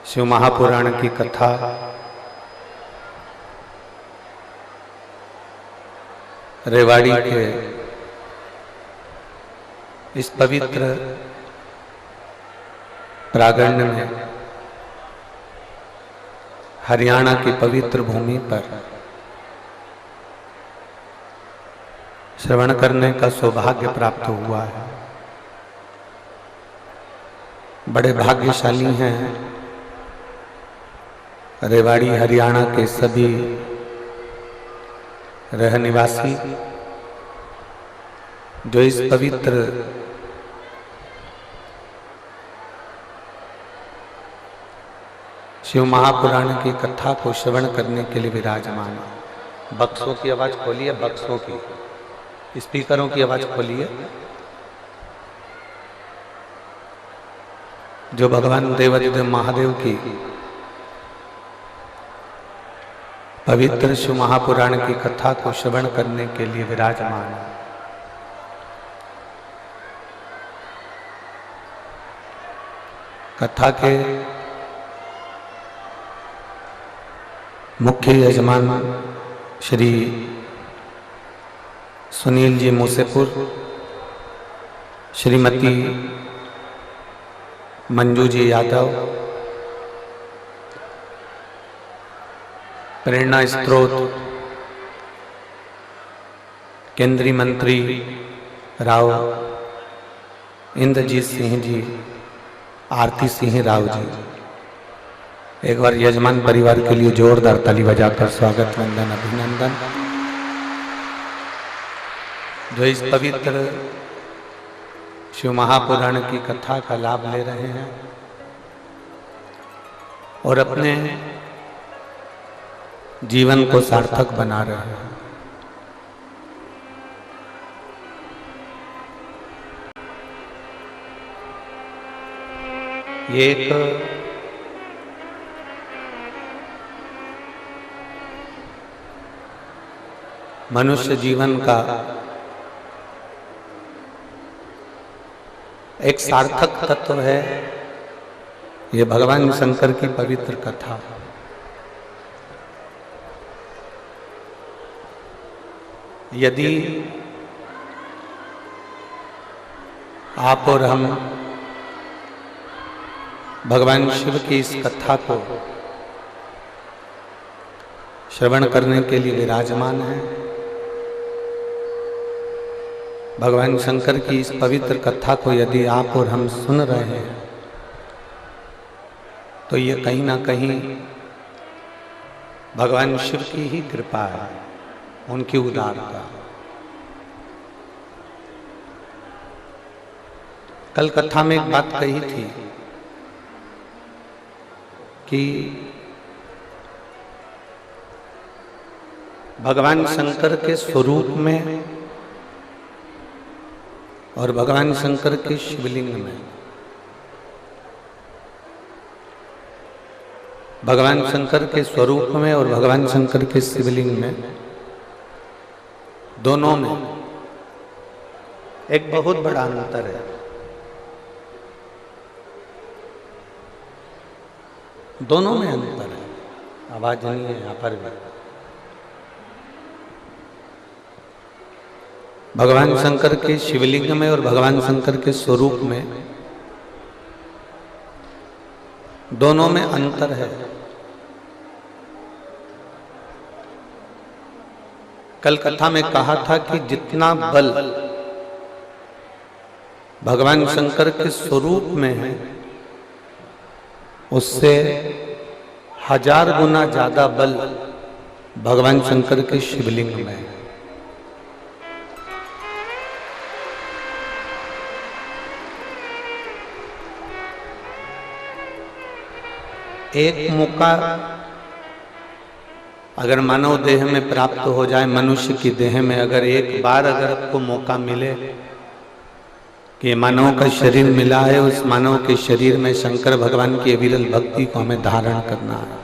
शिव महापुराण की कथा रेवाड़ी के इस पवित्र प्रांगण में हरियाणा की पवित्र भूमि पर श्रवण करने का सौभाग्य प्राप्त हुआ है। बड़े भाग्यशाली हैं रेवाड़ी हरियाणा के सभी रहनिवासी जो इस पवित्र शिव महापुराण की कथा को श्रवण करने के लिए विराजमान है। बक्सों की आवाज खोलिए, बक्सों की स्पीकरों की आवाज खोलिए। जो भगवान देवाधिदेव महादेव की पवित्र शिव महापुराण की कथा को श्रवण करने के लिए विराजमान है। कथा के मुख्य यजमान श्री सुनील जी मूसेपुर, श्रीमती मंजू जी यादव, प्रेरणा स्त्रोत केंद्रीय मंत्री राव इंद्रजीत सिंह जी, आरती सिंह राव जी, एक बार यजमान परिवार के लिए जोरदार ताली बजाकर स्वागत वंदन अभिनंदन। जो इस पवित्र शिव महापुराण की कथा का लाभ ले रहे हैं और अपने जीवन को सार्थक बना रहे हैं। ये एक मनुष्य जीवन का एक सार्थक तत्व है। ये भगवान शंकर की पवित्र कथा। यदि आप और हम भगवान शिव की इस कथा को श्रवण करने के लिए विराजमान हैं, भगवान शंकर की इस पवित्र कथा को यदि आप और हम सुन रहे हैं, तो ये कहीं ना कहीं भगवान शिव की ही कृपा है, उनकी उदारता। कल कथा में एक बात कही थी कि भगवान शंकर के स्वरूप में और भगवान शंकर के शिवलिंग में, भगवान शंकर के स्वरूप में और भगवान शंकर के शिवलिंग में, दोनों में एक बहुत बड़ा अंतर है। दोनों में अंतर है। आवाज नहीं है यहां पर भी। भगवान शंकर के शिवलिंग में और भगवान शंकर के स्वरूप में, दोनों में अंतर है। कल कथा में कहा था कि जितना बल भगवान शंकर के स्वरूप में है, उससे 1000 गुना ज्यादा बल भगवान शंकर के शिवलिंग में है। एक मौका अगर मानव देह में प्राप्त हो जाए, मनुष्य की देह में अगर एक बार अगर आपको मौका मिले कि मानव का शरीर मिला है, उस मानव के शरीर में शंकर भगवान की अविरल भक्ति को हमें धारण करना है।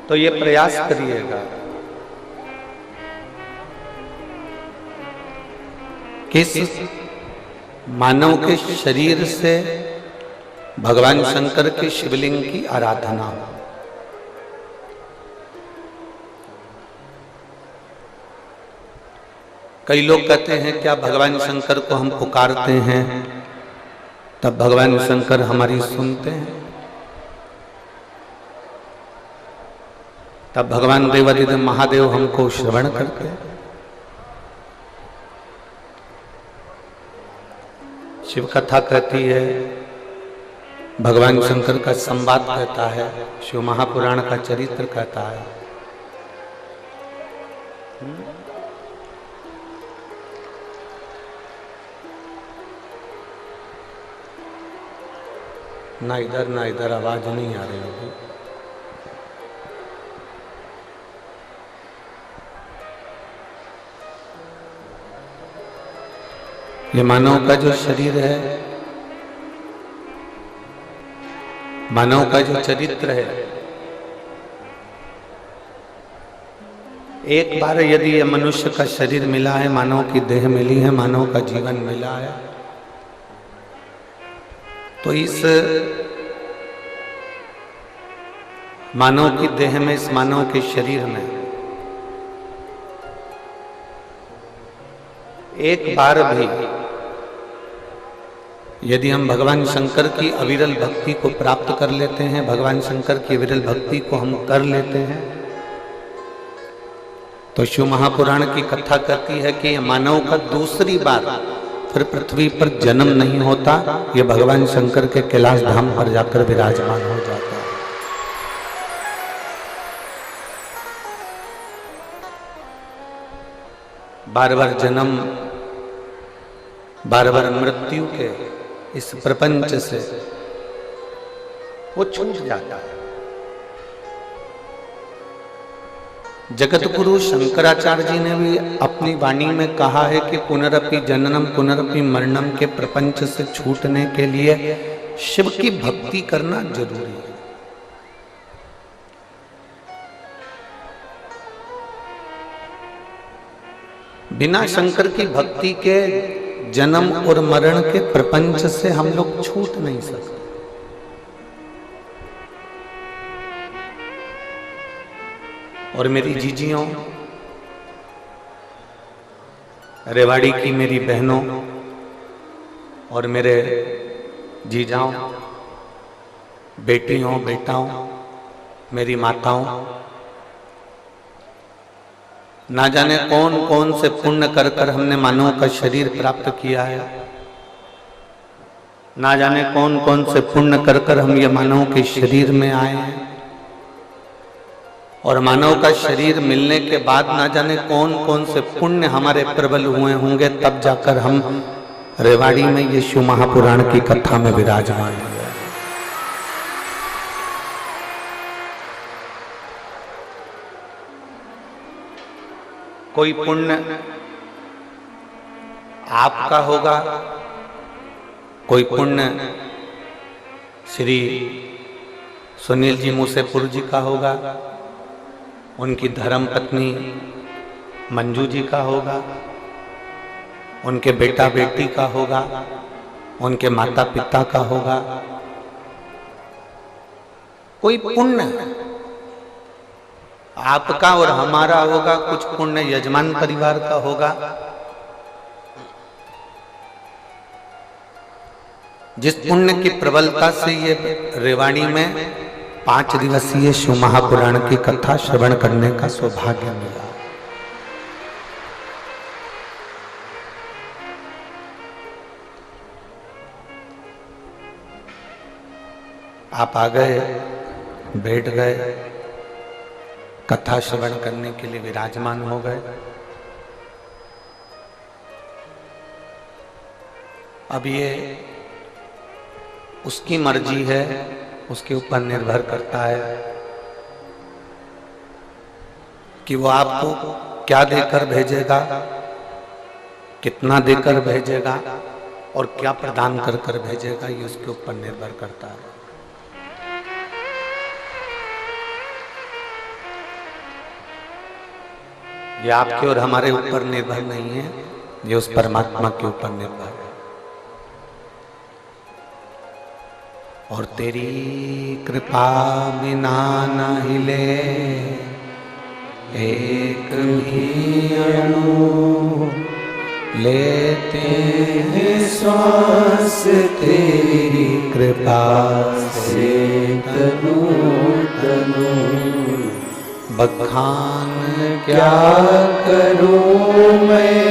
तो ये प्रयास करिएगा किस मानव के शरीर से भगवान शंकर के शिवलिंग की आराधना हो। कई लोग कहते हैं क्या भगवान शंकर को हम पुकारते हैं तब भगवान शंकर हमारी सुनते हैं? तब भगवान देवादिदेव महादेव हमको श्रवण करते हैं। शिव कथा कहती है, भगवान शंकर का संवाद कहता है, शिव महापुराण का चरित्र कहता है। ना इधर आवाज नहीं आ रही होगी। ये मानव का जो शरीर है, मानव का जो चरित्र है, एक बार यदि ये मनुष्य का शरीर मिला है, मानव की देह मिली है, मानव का जीवन मिला है, तो इस मानव की देह में, इस मानव के शरीर में एक बार भी यदि हम भगवान शंकर की अविरल भक्ति को प्राप्त कर लेते हैं, भगवान शंकर की अविरल भक्ति को हम कर लेते हैं, तो शिव महापुराण की कथा कहती है कि मानव का दूसरी बार फिर पृथ्वी पर जन्म नहीं होता, ये भगवान शंकर के कैलाश धाम पर जाकर विराजमान हो जाता है। बार बार जन्म, बार बार मृत्यु के इस प्रपंच से वो छूट जाता है। जगत गुरु शंकराचार्य जी ने भी अपनी वाणी में कहा है कि पुनरपि जननम पुनरपि मरणम के प्रपंच से छूटने के लिए शिव की भक्ति करना जरूरी है। बिना शंकर की भक्ति के जन्म और मरण के प्रपंच से हम लोग छूट नहीं सकते। और मेरी जीजियों, रेवाड़ी की मेरी बहनों और मेरे जीजाओं, बेटियों, बेटाओं, मेरी माताओं, ना जाने कौन कौन से पुण्य कर कर हमने मानव का शरीर प्राप्त किया है, ना जाने कौन कौन से पुण्य कर कर हम ये मानव के शरीर में आए हैं, और मानव का शरीर मिलने के बाद ना जाने कौन कौन से पुण्य हमारे प्रबल हुए होंगे, तब जाकर हम रेवाड़ी में ये शिव महापुराण की कथा में विराजमान हुए। कोई पुण्य आपका होगा, कोई पुण्य श्री सुनील जी मूसेपुर जी का होगा, उनकी धर्म पत्नी मंजू जी का होगा, उनके बेटा बेटी का होगा, उनके माता पिता का होगा। कोई पुण्य आपका और हमारा होगा, कुछ पुण्य यजमान परिवार का होगा। जिस पुण्य की प्रबलता से ये रेवाड़ी में 5 दिवसीय शिव महापुराण की कथा श्रवण करने का सौभाग्य मिला। आप आ गए, बैठ गए, कथा श्रवण करने के लिए विराजमान हो गए। अब ये उसकी मर्जी है, उसके ऊपर निर्भर करता है कि वो आपको क्या देकर भेजेगा, कितना देकर भेजेगा और क्या प्रदान कर कर भेजेगा, ये उसके ऊपर निर्भर करता है। ये आपके और हमारे ऊपर निर्भर नहीं है, ये उस परमात्मा के ऊपर निर्भर है। और तेरी कृपा बिना न हिले एक भी अणु, लेते हैं श्वास तेरी कृपा से तनु तनु। बखान क्या करूं मैं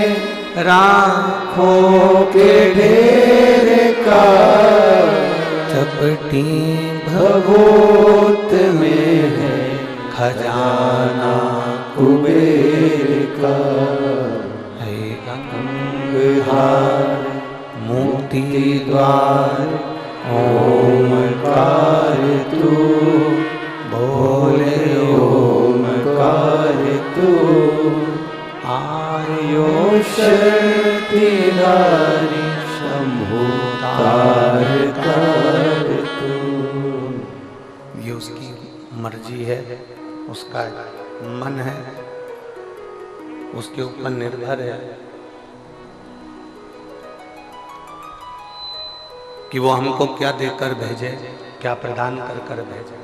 राखों के ढेर का, चपटी भगोत में है खजाना कुबेर का। है गंगाहार मोती द्वार ओमकार तू, बोले ओमकार तू। आयो शक्तिधारी शंभु तार तार तू। ये उसकी मर्जी है, उसका मन है, उसके ऊपर निर्भर है कि वो हमको क्या देकर भेजे, क्या प्रदान कर कर भेजे।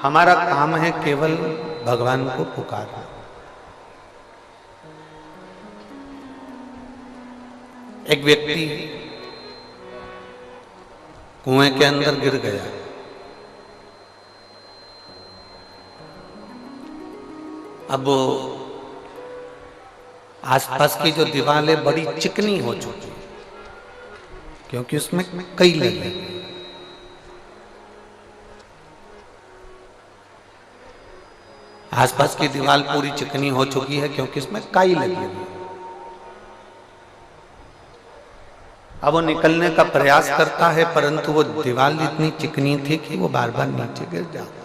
हमारा काम है केवल भगवान को पुकारना। एक व्यक्ति कुएं के अंदर गिर गया। अब आसपास की जो दीवारें बड़ी चिकनी हो चुकी क्योंकि उसमें कई लगे। आसपास की दीवार पूरी चिकनी हो चुकी है क्योंकि इसमें काई लगी हुई है। अब वो निकलने का प्रयास करता है परंतु वो दीवार इतनी चिकनी थी कि वो बार बार नीचे गिर जाता।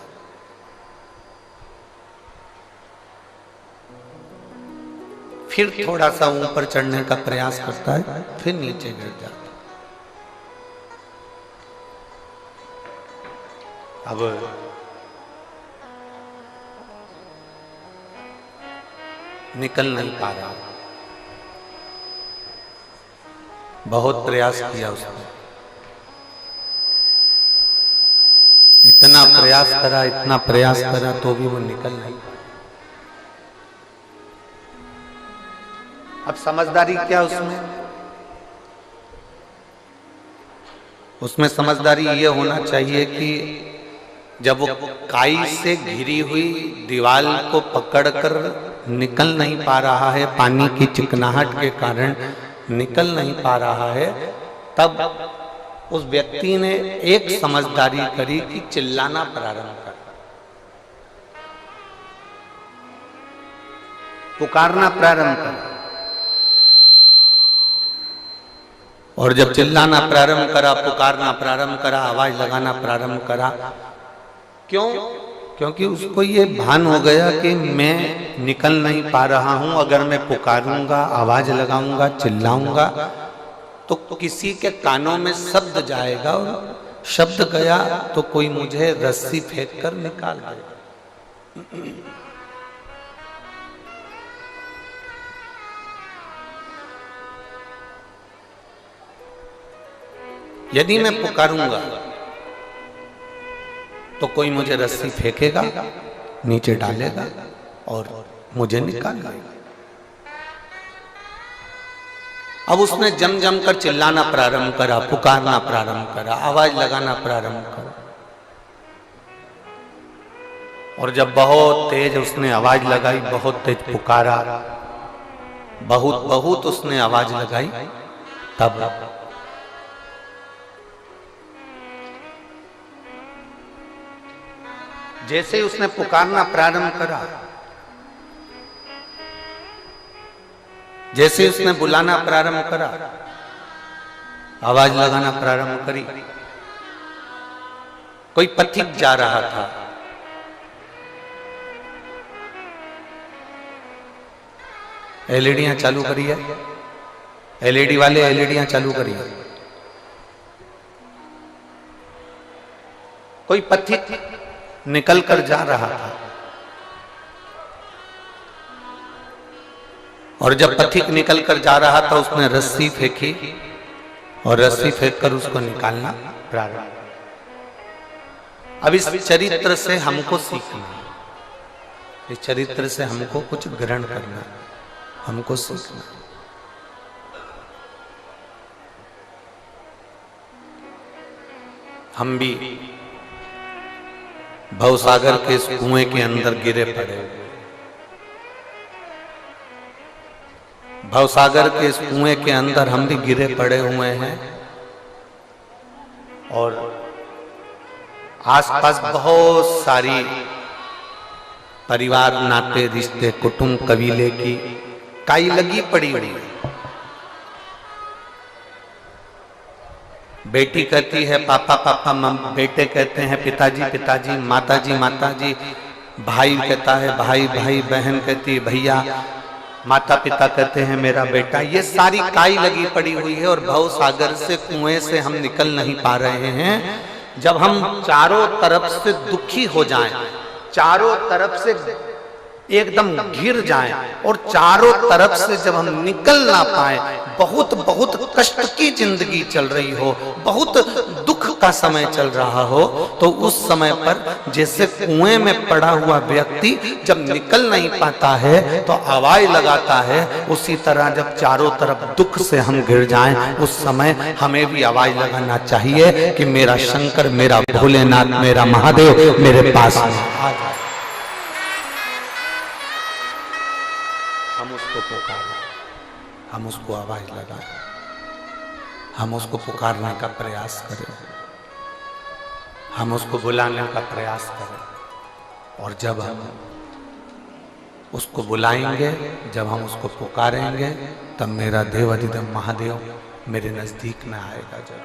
फिर थोड़ा सा ऊपर चढ़ने का प्रयास करता है, फिर नीचे गिर जाता। अब निकल नहीं पा रहा। बहुत प्रयास किया उसने, इतना प्रयास करा, इतना प्रयास करा तो भी वो निकल नहीं। अब समझदारी क्या उसमें समझदारी ये होना चाहिए कि जब वो काई से घिरी हुई दीवार को पकड़कर निकल नहीं पा रहा है, पानी की चिकनाहट के कारण निकल नहीं पा रहा है, तब उस व्यक्ति ने एक समझदारी करी कि चिल्लाना प्रारंभ कर, पुकारना प्रारंभ कर। और जब चिल्लाना प्रारंभ करा, पुकारना प्रारंभ करा, आवाज लगाना प्रारंभ करा, क्यों? क्योंकि उसको ये भान हो गया कि मैं निकल नहीं पा रहा हूं। अगर मैं पुकारूंगा, आवाज लगाऊंगा, चिल्लाऊंगा तो किसी के कानों में शब्द जाएगा, और शब्द गया तो कोई मुझे रस्सी फेंक कर निकाल देगा। यदि मैं पुकारूंगा तो कोई मुझे रस्सी फेंकेगा, नीचे डालेगा और मुझे निकालेगा। अब उसने जम जम कर चिल्लाना प्रारंभ करा, पुकारना प्रारंभ करा, आवाज लगाना प्रारंभ करा। और जब बहुत तेज उसने आवाज लगाई, बहुत तेज पुकारा, बहुत बहुत उसने आवाज लगाई, तब जैसे ही उसने पुकारना प्रारंभ करा, जैसे ही उसने बुलाना प्रारंभ करा, आवाज लगाना प्रारंभ करी, कोई पथिक जा रहा था। एलईडियां चालू करिए, एलईडी वाले एलईडियां चालू करिए। कोई पथिक निकल कर जा रहा था। और जब पथिक निकल कर जा रहा था उसने रस्सी फेंकी और रस्सी फेंक कर उसको निकालना प्रारंभ। अब इस चरित्र से हमको सीखना, इस चरित्र से हमको कुछ ग्रहण करना, हमको सीखना। हम भी भवसागर के इस कुएं के अंदर गिरे पड़े हुए, भवसागर के इस कुएं के अंदर हम भी गिरे पड़े हुए हैं और आसपास बहुत सारी परिवार, नाते, रिश्ते, कुटुंब, कबीले की काई लगी पड़ी हुई है। बेटी कहती है पापा पापा, बेटे कहते हैं पिताजी पिताजी, माताजी माताजी, भाई कहता है भाई भाई, बहन कहती है भैया, माता पिता कहते हैं मेरा बेटा। ये सारी काई लगी पड़ी हुई है और भव सागर से, कुएं से हम निकल नहीं पा रहे हैं। जब हम चारों तरफ से दुखी हो जाएं, चारों तरफ से एकदम घिर जाएं और चारों तरफ से जब हम निकल ना पाए, बहुत बहुत कष्ट की जिंदगी चल रही हो, बहुत दुख का समय चल रहा हो, तो उस समय पर जैसे कुएं में पड़ा हुआ व्यक्ति जब निकल नहीं पाता है तो आवाज लगाता है, उसी तरह जब चारों तरफ दुख से हम घिर जाएं, उस समय हमें भी आवाज लगाना चाहिए कि मेरा शंकर, मेरा भोलेनाथ, मेरा महादेव मेरे पास आ जाए। हम उसको पुकारें, हम उसको आवाज लगाएं, हम उसको पुकारने का प्रयास करें, हम उसको बुलाने का प्रयास करें। और जब हम उसको बुलाएंगे, जब हम उसको पुकारेंगे, तब मेरा देवाधिदेव महादेव मेरे नजदीक में आएगा। जब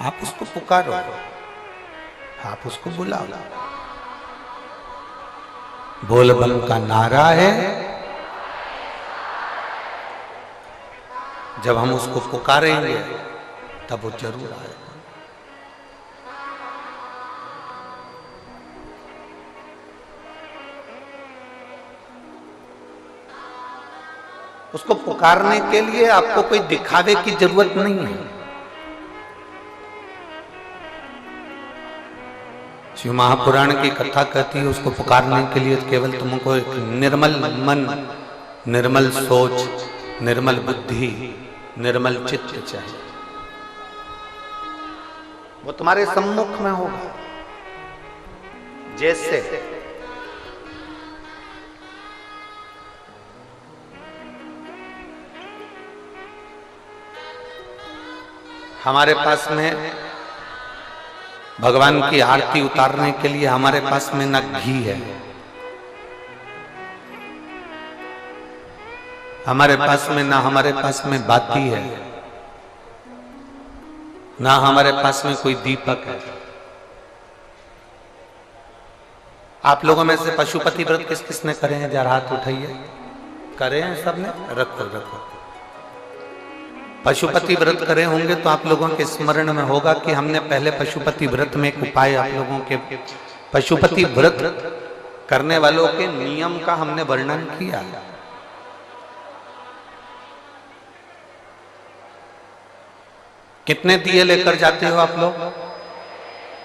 आप उसको पुकारो, आप उसको बुलाओ। बोल बम का नारा है, जब हम उसको पुकारेंगे तब वो जरूर आएगा। उसको पुकारने के लिए आपको कोई दिखावे की जरूरत नहीं है। शिव महापुराण की कथा कहती है उसको पुकारने के लिए केवल तुमको एक निर्मल मन, निर्मल सोच, निर्मल बुद्धि, निर्मल चित्त चाहिए। वो तुम्हारे सम्मुख में होगा। जैसे हमारे पास में भगवान की आरती उतारने के लिए हमारे पास में न घी है, हमारे पास में ना हमारे पास में बाती है, ना हमारे पास में कोई दीपक है। आप लोगों में से पशुपति व्रत किस किसने करे हैं? जरा हाथ उठाइए। करे हैं सबने? रखो रखो। पशुपति व्रत करे होंगे तो आप लोगों के स्मरण में होगा कि हमने पहले पशुपति व्रत में एक उपाय आप लोगों के, पशुपति व्रत करने वालों के नियम का हमने वर्णन किया। कितने दिए लेकर जाते हो आप लोग?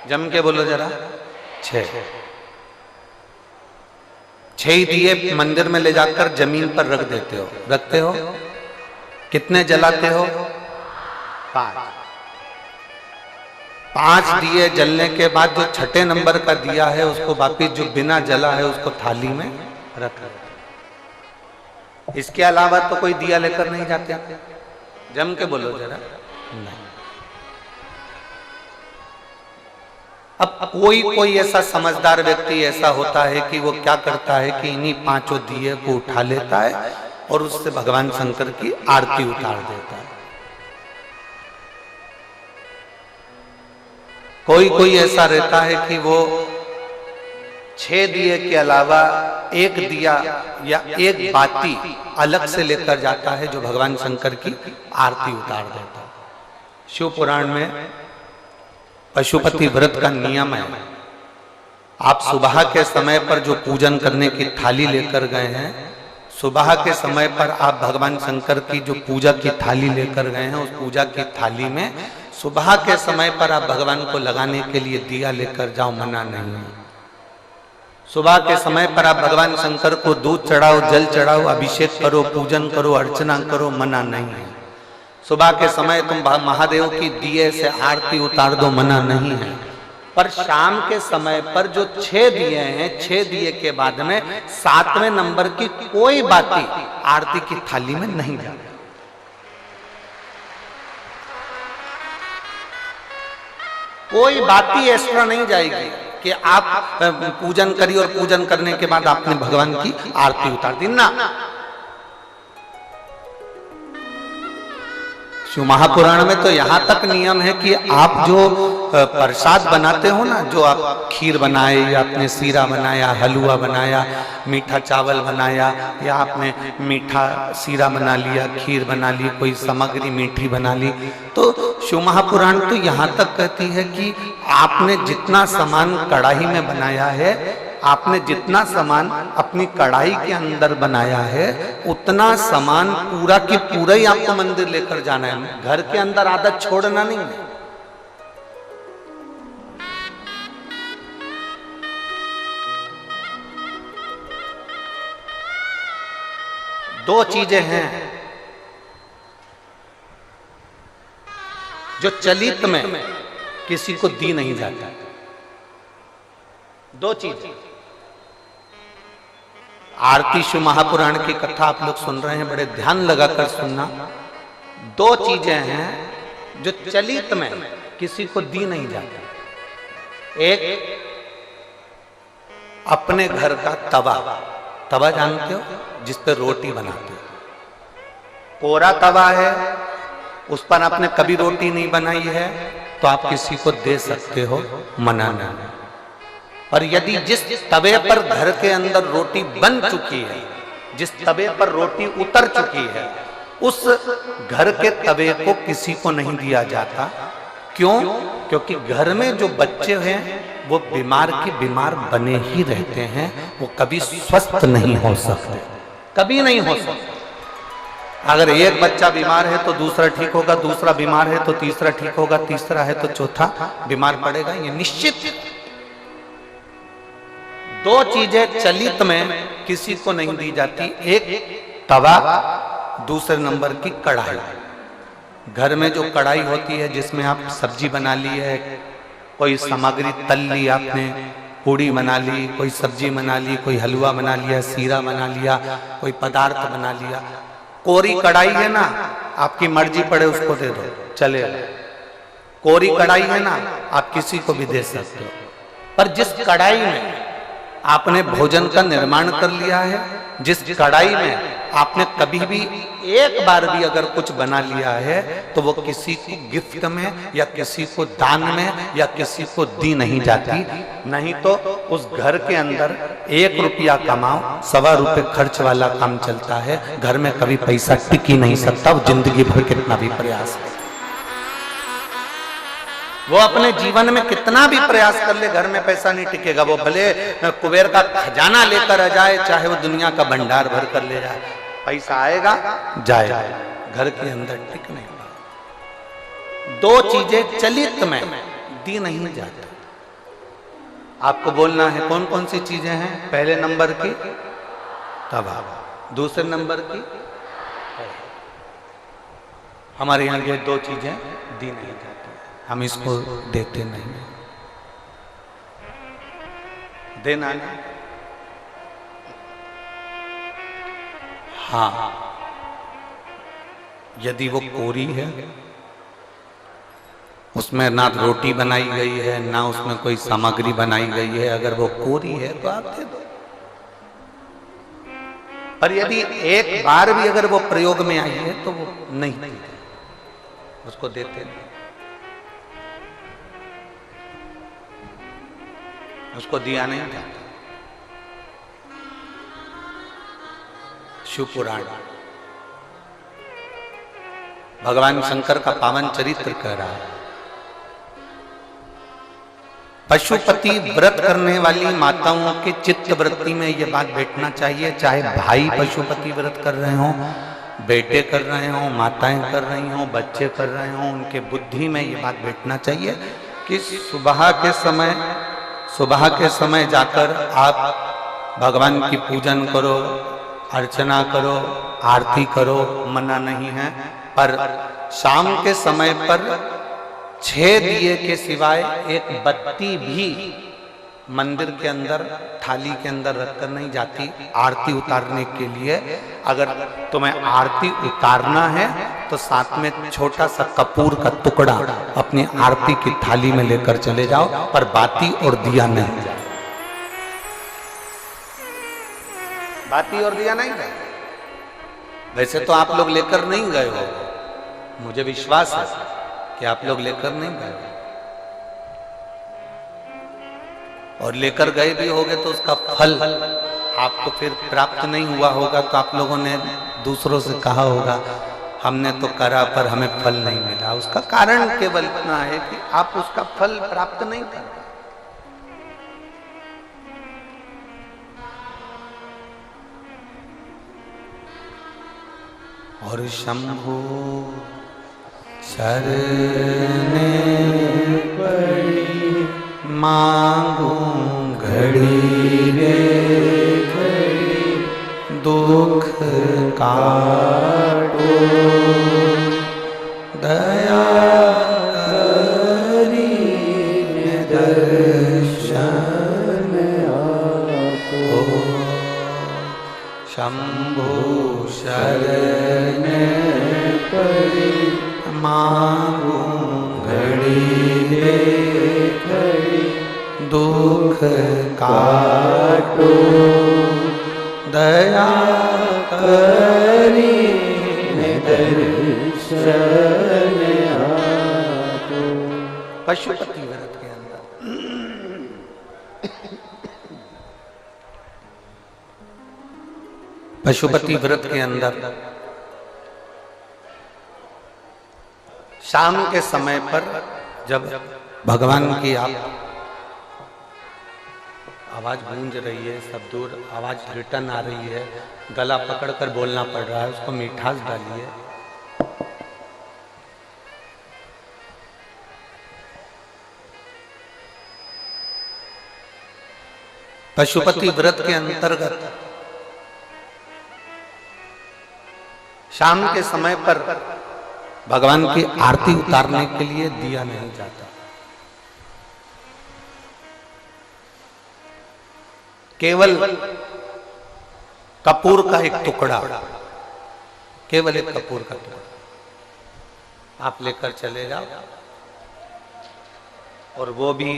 जम के बोलो जरा। 6 दिए मंदिर में ले जाकर जमीन पर रख देते हो, रखते हो? कितने जलाते हो? 5 दिए जलने के बाद जो छठे नंबर का दिया है उसको वापिस जो बिना जला है उसको थाली में रख दो। इसके अलावा तो कोई दिया लेकर नहीं जाते। जम के बोलो जरा। नहीं। अब कोई ऐसा समझदार व्यक्ति ऐसा होता है कि वो क्या करता है कि इन्हीं 5 दिए को उठा लेता है और उससे भगवान शंकर की आरती उतार देता है। कोई ऐसा रहता है कि वो 6 दिए के अलावा 1 दिया या 1 बाती अलग से लेकर जाता है जो भगवान शंकर की आरती उतार देता है। शिव पुराण में पशुपति व्रत का नियम है आप सुबह के समय पर जो पूजन करने की थाली लेकर गए हैं, सुबह के समय पर आप भगवान शंकर की जो पूजा की थाली लेकर गए हैं, उस पूजा की थाली में सुबह के समय पर आप भगवान को लगाने के लिए दिया लेकर जाओ, मना नहीं है। सुबह के समय पर आप भगवान शंकर को दूध चढ़ाओ, जल चढ़ाओ, अभिषेक करो, पूजन करो, अर्चना करो, मना नहीं है। सुबह के समय तुम महादेव की दिए से आरती उतार दो, मना नहीं है। पर शाम के समय पर जो 6 दिए हैं, 6 दिए के बाद में 7वें नंबर की कोई बाती आरती की थाली में नहीं जाती। कोई बाती एक्स्ट्रा नहीं जाएगी कि आप पूजन करिए और पूजन करने के बाद आपने भगवान की आरती उतार दी ना। शिव महापुराण में तो यहाँ तक नियम है कि आप जो प्रसाद बनाते हो ना, जो आप खीर बनाए या आपने सीरा बनाया, हलवा बनाया, मीठा चावल बनाया, या आपने मीठा सीरा बना लिया, खीर बना ली, कोई सामग्री मीठी बना ली, तो शिव महापुराण तो यहाँ तक कहती है कि आपने जितना सामान कढ़ाई में बनाया है, आपने जितना सामान अपनी कढ़ाई के अंदर बनाया है, उतना सामान पूरा की पूरा ही आपको मंदिर लेकर जाना है। घर के अंदर आदत छोड़ना नहीं है। दो चीजें हैं जो चलित में किसी को दी नहीं जाता। दो चीजें। आरती शिव महापुराण की कथा आप लोग सुन रहे हैं, बड़े ध्यान लगाकर सुनना। दो चीजें हैं जो चलित में किसी को दी नहीं जाती। एक अपने घर का तवा, तवा जानते हो, जिस पर रोटी बनाते हो। कोरा तवा है, उस पर आपने कभी रोटी नहीं बनाई है तो आप किसी को दे सकते हो, मना नहीं। और यदि जिस तवे पर घर के अंदर रोटी बन चुकी है, जिस तवे पर रोटी उतर चुकी है, उस घर के तवे को किसी को नहीं दिया जाता। क्यों? क्योंकि घर में जो बच्चे हैं वो बीमार के बीमार बने ही रहते हैं, वो कभी स्वस्थ नहीं हो सकते, कभी नहीं हो सकते। अगर एक बच्चा बीमार है तो दूसरा ठीक होगा, दूसरा बीमार है तो तीसरा ठीक होगा, तीसरा है तो चौथा बीमार पड़ेगा, ये निश्चित। दो चीजें चलित में किसी को नहीं दी जाती, एक तवा, दूसरे नंबर की कढ़ाई। घर में जो कढ़ाई होती है जिसमें आप सब्जी बना ली है, कोई सामग्री तल ली आपने, पूड़ी बना ली, कोई सब्जी बना ली, कोई हलवा बना लिया, सीरा बना लिया, कोई पदार्थ बना लिया। कोरी कढ़ाई है ना, आपकी मर्जी पड़े उसको दे दो, चलेगा। कोरी कढ़ाई है ना, आप किसी को भी दे सकते हो। पर जिस कढ़ाई में आपने भोजन का निर्माण कर लिया है, जिस कढ़ाई में आपने कभी भी एक बार भी अगर कुछ बना लिया है, तो वो किसी को गिफ्ट में या किसी को दान में या किसी को दी नहीं जाती। नहीं तो उस घर के अंदर 1 रुपया कमाओ, 1.25 रुपये खर्च वाला काम चलता है। घर में कभी पैसा टिक ही नहीं सकता, वो जिंदगी भर कितना भी प्रयास है, वो अपने जीवन में कितना भी प्रयास कर ले, घर में पैसा नहीं टिकेगा। वो भले कुबेर का खजाना लेकर आ जाए, चाहे वो दुनिया का भंडार भर कर ले जाए, पैसा आएगा जाएगा, घर के अंदर टिक नहीं पाएगा। दो चीजें चलित में दी नहीं जाती। आपको बोलना है कौन कौन सी चीजें हैं। पहले नंबर की तवा, दूसरे नंबर की, हमारे यहाँ ये दो चीजें दी नहीं जाती, हम इसको देते नहीं, देना नहीं। हाँ, यदि वो कोरी है, उसमें ना रोटी बनाई गई है, ना उसमें कोई सामग्री बनाई गई है, अगर वो कोरी है तो आप दे दो। पर यदि एक बार भी अगर वो प्रयोग में आई है तो वो नहीं, उसको देते नहीं, उसको दिया नहीं जाता। शिव पुराण भगवान शंकर का पावन चरित्र कह रहा है। पशुपति व्रत करने वाली माताओं के चित्त वृत्ति में ये बात बैठना चाहिए, चाहे भाई पशुपति व्रत कर रहे हों, बेटे कर रहे हों, माताएं कर रही हों, बच्चे कर रहे हों, उनके बुद्धि में ये बात बैठना चाहिए कि सुबह के समय जाकर आप भगवान की पूजन करो, अर्चना करो, आरती करो, मना नहीं है, पर शाम के समय पर 6 दिए के सिवाय एक बत्ती भी मंदिर के अंदर थाली के अंदर रखकर नहीं जाती आरती उतारने के लिए। अगर तुम्हें आरती उतारना है तो साथ में छोटा सा कपूर का टुकड़ा अपनी आरती की थाली में लेकर चले जाओ, पर बाती और दिया नहीं जाए, बाती और दिया नहीं जाए। वैसे तो आप लोग लेकर नहीं गए हो, मुझे विश्वास है कि आप लोग लेकर नहीं गए, और लेकर गए भी होगे तो उसका फल आपको फिर प्राप्त नहीं हुआ होगा, तो आप लोगों ने दूसरों से कहा होगा हमने तो करा पर हमें फल नहीं मिला। उसका कारण केवल इतना है कि आप उसका फल प्राप्त नहीं कर। और शंभु शरणे पड़ी मांगू घड़ी रे घड़ी, दुख काटो दया करी दर्शन आपो। शंभु शरण पड़ी मांगू घड़ी रे घड़ी, दुख काटो दया करी दर्शन आपो। पशुपति व्रत के अंदर पशुपति व्रत के अंदर शाम के समय पर जब भगवान की आप आवाज गूंज रही है, सब दूर आवाज रिटर्न आ रही है, गला पकड़कर बोलना पड़ रहा है, उसको मिठास डालिए। पशुपति व्रत के अंतर्गत शाम के समय पर भगवान की आरती उतारने के लिए दिया नहीं जाता, केवल कपूर का एक टुकड़ा, केवल एक कपूर का टुकड़ा आप लेकर चले जाओ। और वो भी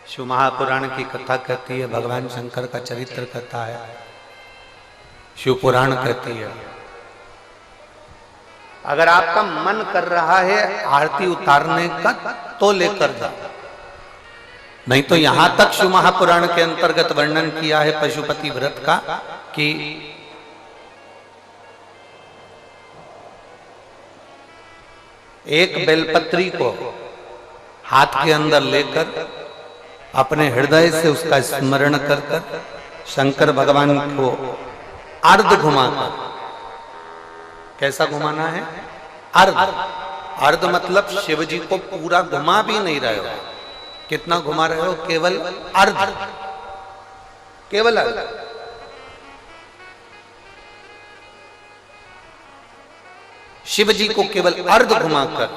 शिव महापुराण की कथा कहती है, भगवान शंकर का चरित्र कथा है, शिव पुराण कहती है। अगर आपका मन कर रहा है आरती उतारने का तो लेकर जाओ, नहीं तो यहां तक शिव महापुराण के अंतर्गत वर्णन किया है पशुपति व्रत का कि एक बेलपत्री को हाथ के अंदर लेकर अपने हृदय से उसका स्मरण कर कर शंकर भगवान को अर्ध घुमाकर, कैसा घुमाना है? अर्ध। अर्ध मतलब शिव जी को पूरा घुमा भी नहीं रहे हो, कितना घुमा रहे हो? केवल अर्ध, केवल अर्ध। शिव जी को केवल अर्ध घुमाकर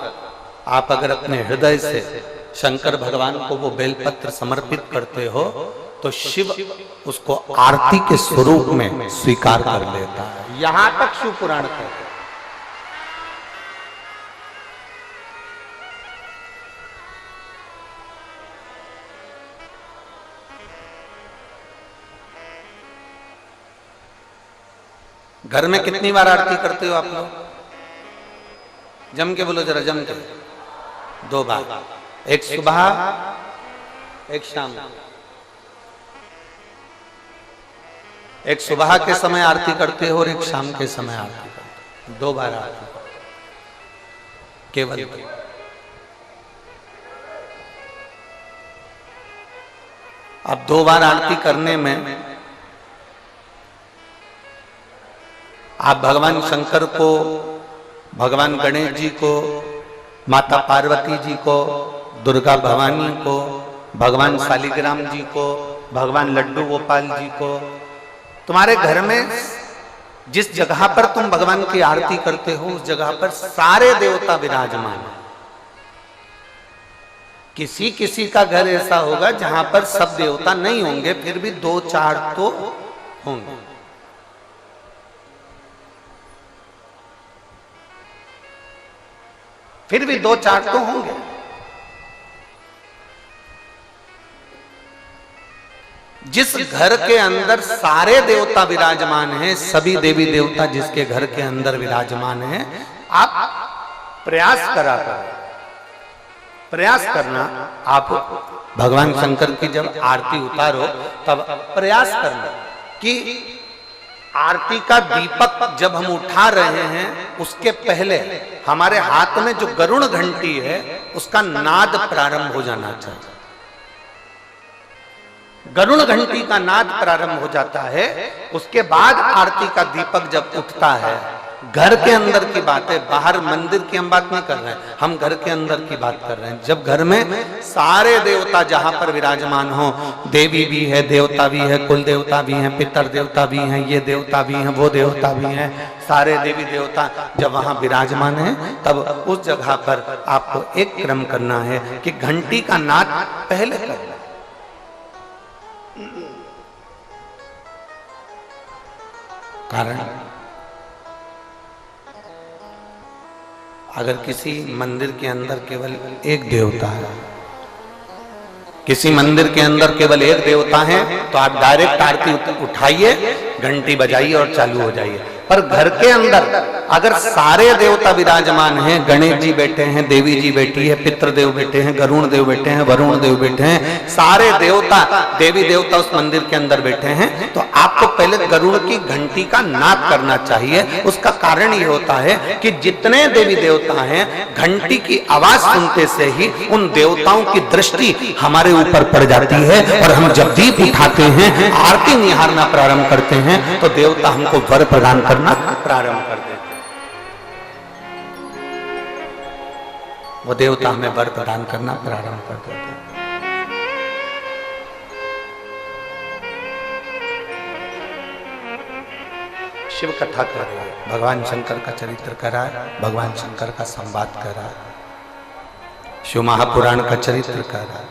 आप अगर अपने हृदय से शंकर भगवान को वो बेलपत्र समर्पित करते हो तो शिव उसको आरती के स्वरूप में स्वीकार कर लेता है। यहां तक शिव पुराण कहते हैं। घर में कितनी बार आरती करते हो आप लोग? जम के बोलो जरा, जम के। 2 बार, एक सुबह एक शाम। एक सुबह के समय आरती करते हो और एक शाम के समय आरती करते हो, 2 बार आरती केवल। अब 2 बार आरती करने में आप भगवान शंकर को, भगवान गणेश जी को, माता पार्वती जी को, दुर्गा भवानी को, भगवान शालिग्राम जी को, भगवान लड्डू गोपाल जी को, तुम्हारे घर में जिस जगह पर तुम भगवान की आरती करते हो उस जगह पर सारे देवता विराजमान हैं। किसी किसी का घर ऐसा होगा जहां पर सब देवता नहीं होंगे, फिर भी 2-4 तो होंगे। फिर भी 2-4 तो होंगे। जिस घर के अंदर सारे देवता विराजमान हैं, सभी देवी देवता जिसके घर के अंदर विराजमान हैं, आप प्रयास करा करो, प्रयास करना। आप भगवान शंकर की जब आरती उतारो तब प्रयास करना कि आरती का दीपक जब हम उठा रहे हैं उसके पहले हमारे हाथ में जो गरुड़ घंटी है उसका नाद प्रारंभ हो जाना चाहिए। गरुड़ घंटी का नाद प्रारंभ हो जाता है, उसके बाद आरती का दीपक जब उठता है। घर के अंदर की बात है, बाहर मंदिर की हम बात नहीं कर रहे हैं, हम घर के अंदर की बात कर रहे हैं। जब घर में सारे देवता जहां पर विराजमान हो, देवी भी है, देवता भी है, कुल देवता भी हैं, पितर देवता भी हैं, ये देवता भी हैं, वो देवता भी हैं, सारे देवी देवता जब वहां विराजमान हैं, तब उस जगह पर आपको एक क्रम करना है कि घंटी का नाद पहले करना। कारण अगर किसी मंदिर के अंदर केवल एक देवता है, किसी मंदिर के अंदर केवल एक देवता है, तो आप डायरेक्ट आरती उठाइए, घंटी बजाइए और चालू हो जाइए। पर घर के अंदर अगर सारे देवता विराजमान हैं, गणेश जी बैठे हैं, देवी जी बैठी है, पितृदेव बैठे हैं, गरुण देव बैठे हैं, वरुण देव बैठे हैं, सारे देवता देवी देवता उस मंदिर के अंदर बैठे हैं, तो आपको पहले गरुड़ की घंटी का नाद करना चाहिए। उसका कारण ये होता है कि जितने देवी देवता हैं, घंटी की आवाज सुनते से ही उन देवताओं की दृष्टि हमारे ऊपर पड़ जाती है, और हम जब दीप उठाते हैं, आरती निहारना प्रारंभ करते हैं, तो देवता हमको वर प्रदान करना प्रारंभ कर देते हैं। वो देवता हमें वर प्रदान करना प्रारंभ कर देते हैं। शिव कथा कर रहे हैं, भगवान शंकर का चरित्र करा, भगवान शंकर का संवाद करा, शिव महापुराण का चरित्र करा।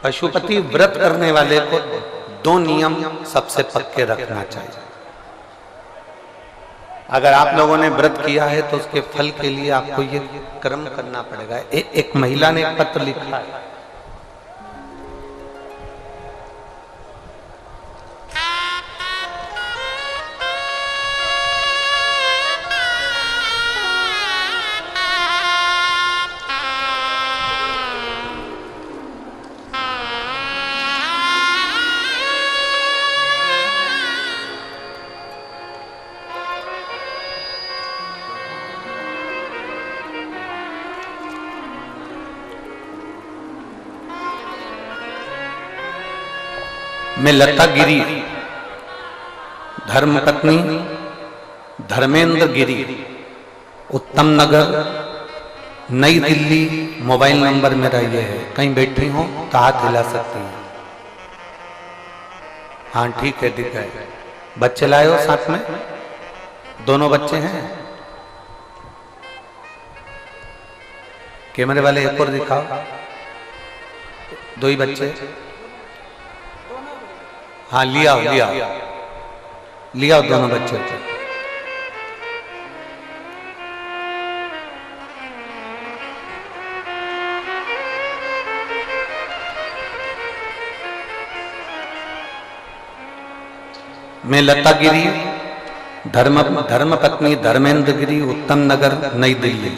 पशुपति व्रत करने वाले को 2 नियम सबसे पक्के रखना चाहिए। अगर आप लोगों ने व्रत किया है तो उसके फल के लिए आपको ये कर्म करना पड़ेगा। एक महिला ने पत्र लिखा है, मैं लता गिरी, धर्मपत्नी धर्मेंद्र गिरी, उत्तम नगर, नई दिल्ली, मोबाइल नंबर मेरा ये है। कहीं बैठी हो तो हाथ हिला सकती हैं। हाँ ठीक है, ठीक है। बच्चे लाए हो साथ में? दोनों बच्चे हैं? कैमरे वाले एक और दिखाओ, 2 ही बच्चे। हाँ लिया लिया लिया दोनों बच्चे। मैं लता गिरी, धर्मपत्नी धर्मेंद्र गिरी, उत्तम नगर, नई दिल्ली।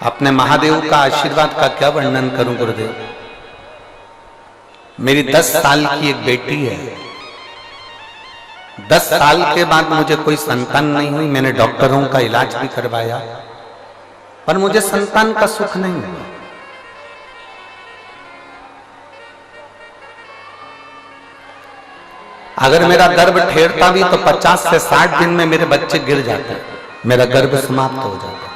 अपने महादेव का आशीर्वाद का क्या वर्णन करूं गुरुदेव। मेरी 10 साल की एक बेटी है। 10 साल के बाद मुझे कोई संतान नहीं हुई। मैंने डॉक्टरों का इलाज भी करवाया, पर मुझे संतान का सुख नहीं हुआ। अगर मेरा गर्भ ठेरता भी तो 50 से 60 दिन में मेरे बच्चे गिर जाते, मेरा गर्भ समाप्त हो जाता।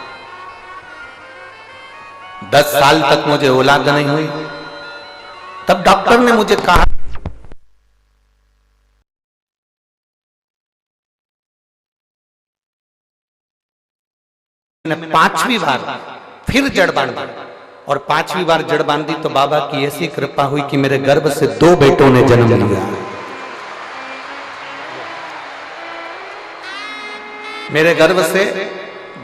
10 साल तक मुझे औलाद नहीं हुई। तब डॉक्टर ने मुझे कहा, मैंने 5वीं बार फिर जड़ बांधी और 5वीं बार जड़ बांधी तो बाबा की ऐसी कृपा हुई कि मेरे गर्भ से 2 बेटों ने जन्म लिया। मेरे गर्भ से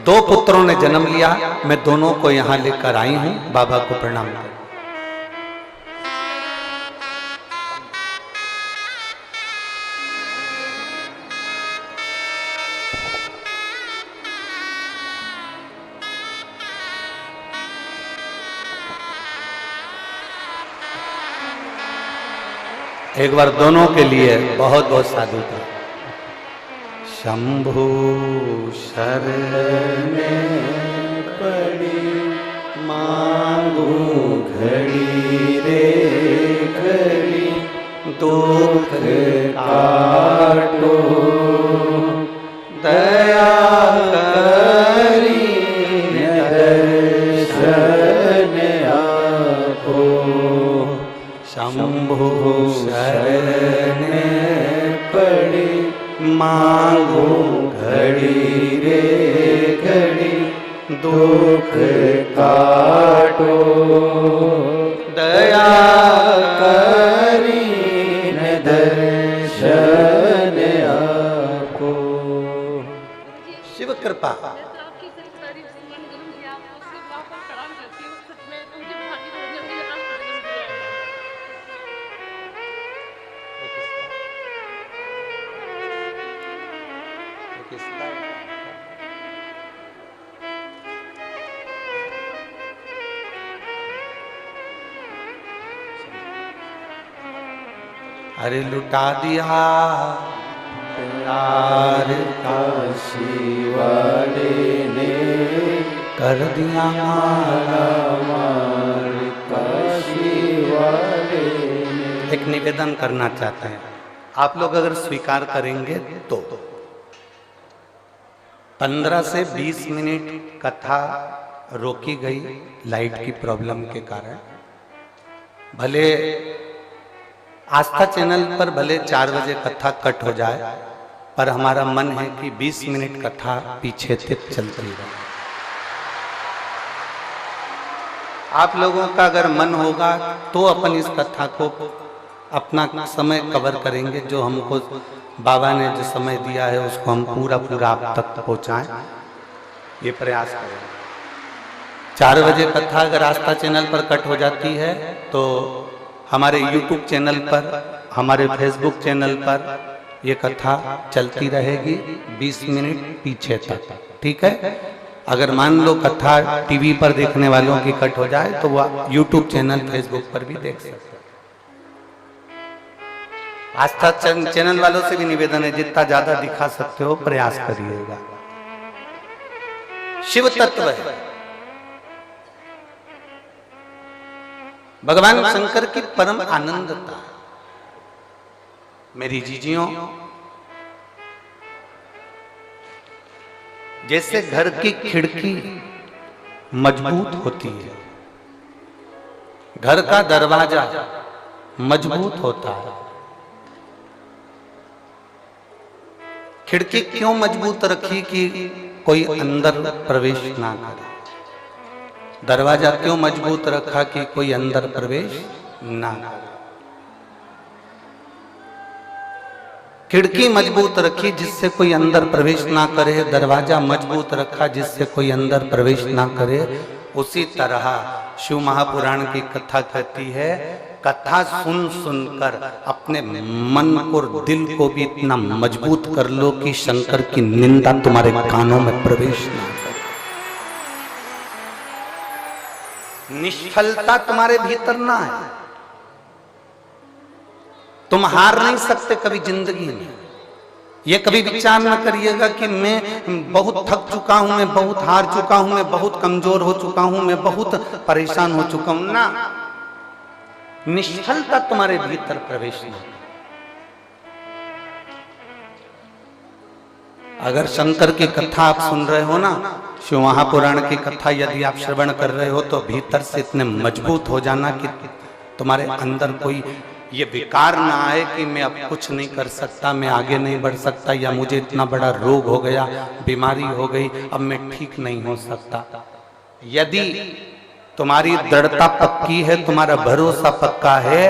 2 पुत्रों ने जन्म लिया। मैं दोनों को यहां लेकर आई हूं। बाबा को प्रणाम करें। एक बार दोनों के लिए बहुत बहुत साधुता। शंभु शरण पड़ी मांगू घड़ी रे घड़ी, दुख काटो दया करी दर्शन आपो। शंभु शरण पड़ी मांगो घड़ी रे घड़ी, दुख काटो दया करी दर्शन आपो। शिव कृपा। अरे लुटा दिया प्यार काशी वाले ने, कर दिया माला मार काशी वाले ने। एक निवेदन करना चाहते हैं, आप लोग अगर स्वीकार करेंगे तो 15 से 20 मिनट कथा रोकी गई लाइट की प्रॉब्लम के कारण। भले आस्था चैनल पर भले 4 बजे कथा कट हो जाए, पर हमारा मन है कि 20 मिनट कथा पीछे तक चलती रहे। आप लोगों का अगर मन होगा तो अपन इस कथा को अपना समय कवर करेंगे। जो हमको बाबा ने जो समय दिया है उसको हम पूरा आप तक पहुंचाएं, ये प्रयास करेंगे। 4 बजे कथा अगर आस्था चैनल पर कट हो जाती है तो हमारे YouTube चैनल पर, हमारे Facebook चैनल पर ये कथा चलती रहेगी 20 मिनट पीछे तक, ठीक है। अगर मान लो कथा टीवी पर देखने वालों की कट हो जाए तो वह YouTube चैनल Facebook पर भी देख सकते हैं। आस्था चैनल वालों से भी निवेदन है, जितना ज्यादा दिखा सकते हो प्रयास करिएगा। शिव तत्व है, भगवान शंकर की परम आनंदता। मेरी जीजियों, जैसे घर की खिड़की मजबूत होती है, घर का दरवाजा मजबूत होता है। खिड़की क्यों मजबूत रखी कि कोई अंदर प्रवेश ना करे। दरवाजा क्यों मजबूत रखा कि कोई अंदर प्रवेश ना करे। खिड़की मजबूत रखी जिससे कोई अंदर प्रवेश ना करे, दरवाजा मजबूत रखा जिससे कोई अंदर प्रवेश ना करे। उसी तरह शिव महापुराण की कथा कहती है, कथा सुन सुनकर अपने मन और दिल को भी इतना मजबूत कर लो कि शंकर की निंदा तुम्हारे कानों में प्रवेश ना करे। निष्फलता तुम्हारे भीतर ना है। तुम हार नहीं सकते कभी जिंदगी में। ये कभी विचार न करिएगा कि मैं बहुत थक चुका हूं, मैं बहुत हार चुका हूं, मैं बहुत कमजोर हो चुका हूं, मैं बहुत परेशान हो चुका हूं। ना, निश्चलता तुम्हारे भीतर प्रवेश नहीं। अगर शंकर की कथा आप सुन रहे हो ना, शिव महापुराण की कथा यदि आप श्रवण कर रहे हो, तो भीतर से इतने मजबूत हो जाना कि तुम्हारे अंदर कोई ये विकार ना आए कि मैं अब कुछ नहीं कर सकता, मैं आगे नहीं बढ़ सकता, या मुझे इतना बड़ा रोग हो गया, बीमारी हो गई, अब मैं ठीक नहीं हो सकता। यदि तुम्हारी दृढ़ता पक्की है, तुम्हारा भरोसा पक्का है,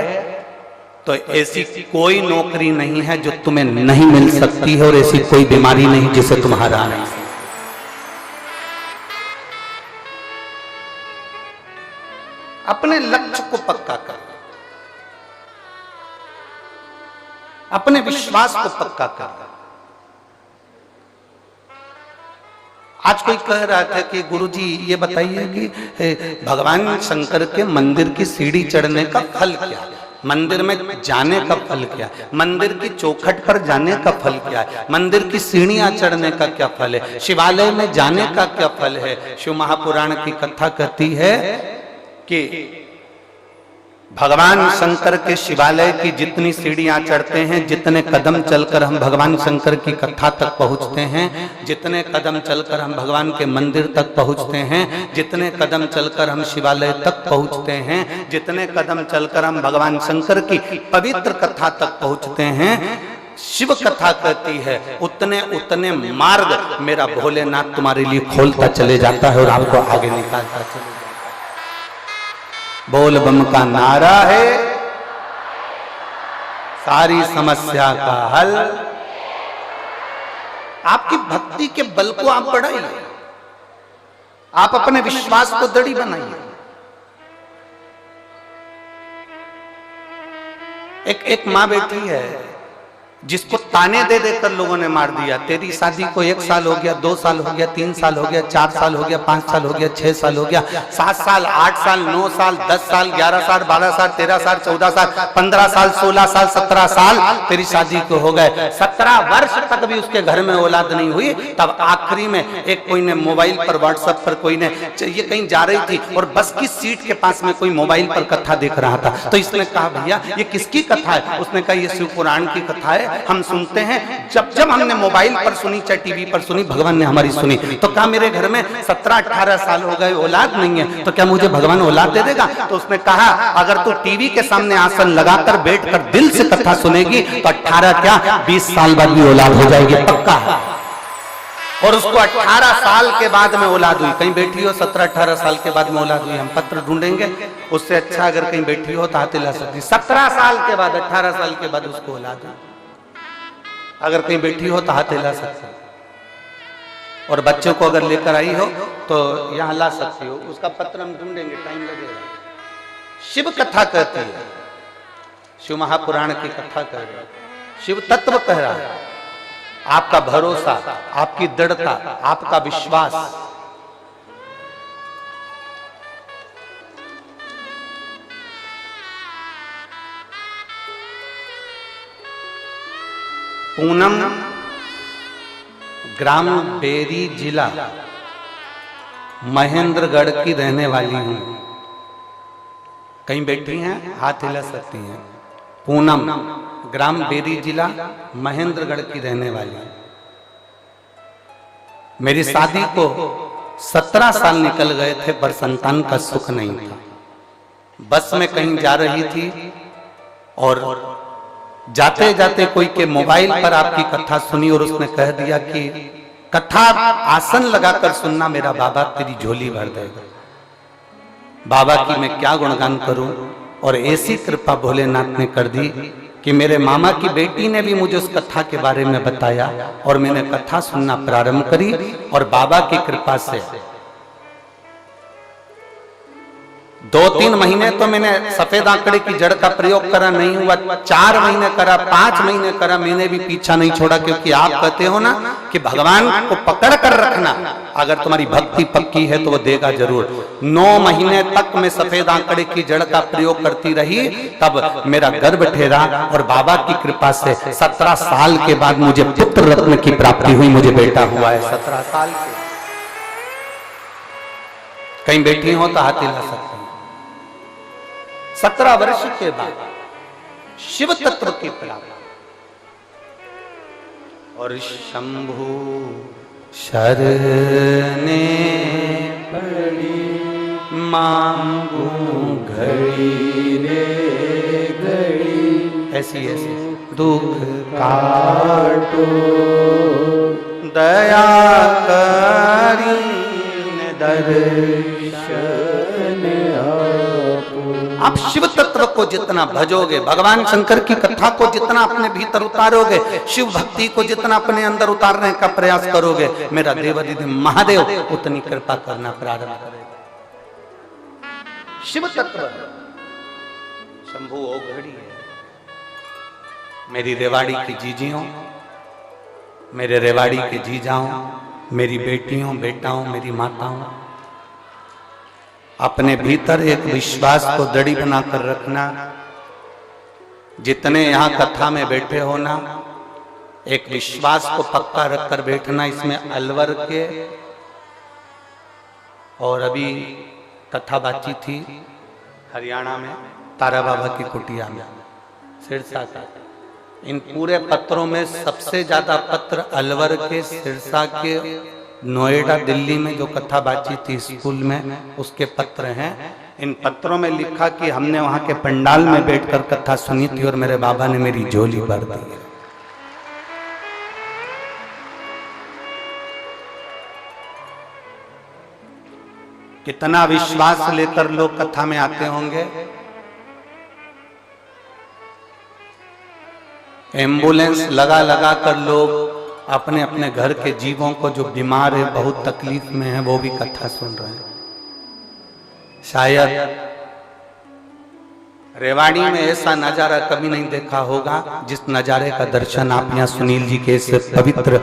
तो ऐसी कोई नौकरी नहीं है जो तुम्हें नहीं मिल सकती है, और ऐसी कोई बीमारी नहीं जिसे तुम हरा नहीं सकते। अपने लक्ष्य को पक्का कर, अपने विश्वास को पक्का कर। आज कोई कह रहा था कि गुरुजी ये बताइए कि भगवान शंकर के मंदिर की सीढ़ी चढ़ने का फल क्या है, मंदिर में जाने का फल क्या है, मंदिर की चौखट पर जाने का फल क्या है, मंदिर की सीढ़ियां चढ़ने का क्या फल है, शिवालय में जाने का क्या फल है। शिव महापुराण की कथा कहती है कि भगवान शंकर के शिवालय की जितनी सीढ़ियां चढ़ते हैं, जितने कदम चलकर हम भगवान शंकर की कथा तक पहुंचते हैं, जितने कदम चलकर हम भगवान के मंदिर तक पहुंचते हैं, जितने कदम चलकर हम शिवालय तक पहुंचते हैं, जितने कदम चलकर हम भगवान शंकर की पवित्र कथा तक पहुंचते हैं, शिव कथा कहती है उतने उतने मार्ग मेरा भोलेनाथ तुम्हारे लिए खोलता चले जाता है और आपको आगे निकालता चले जाता है। बोल बम का नारा है सारी समस्या का हल। आपकी भक्ति के बल को आप बढ़ाइए, आप अपने विश्वास को दृढ़ बनाइए। एक मां बेटी है जिसको ताने दे देकर लोगों ने मार दिया। तेरी शादी को 1 साल हो गया, 2 साल हो गया, 3 साल हो गया, 4 साल हो गया, 5 साल हो गया, 6 साल हो गया, 7 साल, 8 साल, 9 साल, 10 साल, 11 साल, 12 साल, 13 साल, 14 साल, 15 साल, 16 साल, 17 साल तेरी शादी को हो गए। 17 वर्ष तक भी उसके घर में औलाद नहीं हुई। तब आखिरी में एक कोई ने मोबाइल पर, व्हाट्सएप पर कोई ने, ये कहीं जा रही थी और बस की सीट के पास में कोई मोबाइल पर कथा देख रहा था, तो इसने कहा भैया ये किसकी कथा है? उसने कहा ये शिव पुराण की कथा है, हम सुनते हैं। जब हमने मोबाइल पर सुनी, चाहे टीवी पर सुनी, भगवान ने हमारी सुनी। तो क्या मेरे घर में 17-18 साल हो गए, औलाद नहीं है, तो क्या मुझे भगवान औलाद दे देगा? तो उसने कहा अगर तू टीवी के सामने आसन लगाकर बैठकर दिल से कथा सुनेगी तो 18 क्या 20 साल बाद भी औलाद हो जाएगी, पक्का है। और उसको 18 साल के बाद में औलाद हुई। कहीं बैठी हो 17-18 साल के बाद में औलाद हुई, हम पत्र ढूंढेंगे उससे अच्छा। अगर कहीं बैठी हो तो हाथ हिला सकती। 17 साल के बाद, 18 साल के बाद उसको औलाद हुई। अगर कहीं बैठी हो तो हाथ हिला सकते हो, और बच्चों को अगर लेकर आई हो तो यहां ला सकती हो। उसका पत्र हम ढूंढेंगे, टाइम लगेगा। शिव कथा कहती है, शिव महापुराण की कथा कह रही है, शिव तत्व कह रहा है। आपका भरोसा, आपकी दृढ़ता, आपका विश्वास, पूनम ग्राम बेरी जिला महेंद्रगढ़ की रहने वाली हूं। कहीं बैठी हैं, हाथ हिला सकती हैं। पूनम ग्राम बेरी जिला महेंद्रगढ़ की रहने वाली। मेरी शादी को 17 साल निकल गए थे पर संतान का सुख नहीं था। बस में कहीं जा रही थी और जाते जाते कोई के मोबाइल पर आपकी कथा सुनी और उसने कह दिया कि कथा आसन लगाकर सुनना, मेरा बाबा तेरी झोली भर देगा। बाबा की मैं क्या गुणगान करूं। और ऐसी कृपा भोलेनाथ ने कर दी कि मेरे मामा की बेटी ने भी मुझे उस कथा के बारे में बताया और मैंने कथा सुनना प्रारंभ करी। और बाबा की कृपा से 2-3 महीने तो मैंने सफेद आंकड़े की जड़ का प्रयोग करा, नहीं हुआ। 4 महीने करा, 5 महीने करा, मैंने भी पीछा नहीं छोड़ा, क्योंकि आप कहते हो ना कि भगवान को पकड़ कर रखना, अगर तुम्हारी भक्ति पक्की है तो वो देगा जरूर। 9 महीने तक मैं सफेद आंकड़े की जड़ का प्रयोग करती रही, तब मेरा गर्भ ठहरा और बाबा की कृपा से 17 साल के बाद मुझे पुत्र रत्न की प्राप्ति हुई, मुझे बेटा हुआ है 17 साल के। कहीं बेटी हो तो हाथ हिला सकते हैं। 17 वर्ष के बाद शिव तत्व की प्राप्ति। और शंभु शरणे पड़ी मांगू घड़ी रे घड़ी, ऐसी ऐसी दुख काटो दया करी दर्शन आप शिव तत्व को जितना भजोगे, भगवान शंकर की कथा को जितना अपने भीतर उतारोगे, शिव भक्ति को जितना अपने अंदर उतारने का प्रयास करोगे, मेरा देवाधिदेव महादेव उतनी कृपा करना प्रारंभ करेगा। शिव तत्व शंभु ओघड़ी है। मेरी रेवाड़ी की जीजियों, मेरे रेवाड़ी के जीजाओं, मेरी बेटियों बेटाओं, मेरी माताओं, अपने भीतर एक विश्वास को दृढ़ बनाकर रखना। जितने यहां कथा में बैठे हो ना, एक विश्वास को पक्का रखकर बैठना। इसमें अलवर के, और अभी कथा बातचीत थी हरियाणा में तारा बाबा की कुटिया में, सिरसा का। इन पूरे पत्रों में सबसे ज्यादा पत्र अलवर के, सिरसा के, नोएडा, दिल्ली में जो कथा बातचीत थी स्कूल में, उसके पत्र हैं। इन पत्रों में लिखा कि हमने वहां के पंडाल में बैठकर कथा सुनी थी और मेरे बाबा ने मेरी झोली भर दी। कितना विश्वास लेकर लोग कथा में आते होंगे। एम्बुलेंस लगा लगा कर लोग अपने अपने घर के जीवों को, जो बीमार है, बहुत तकलीफ में है, वो भी कथा सुन रहे हैं। शायद रेवाड़ी में ऐसा नजारा कभी नहीं देखा होगा जिस नजारे का दर्शन आप यहाँ सुनील जी के इस पवित्र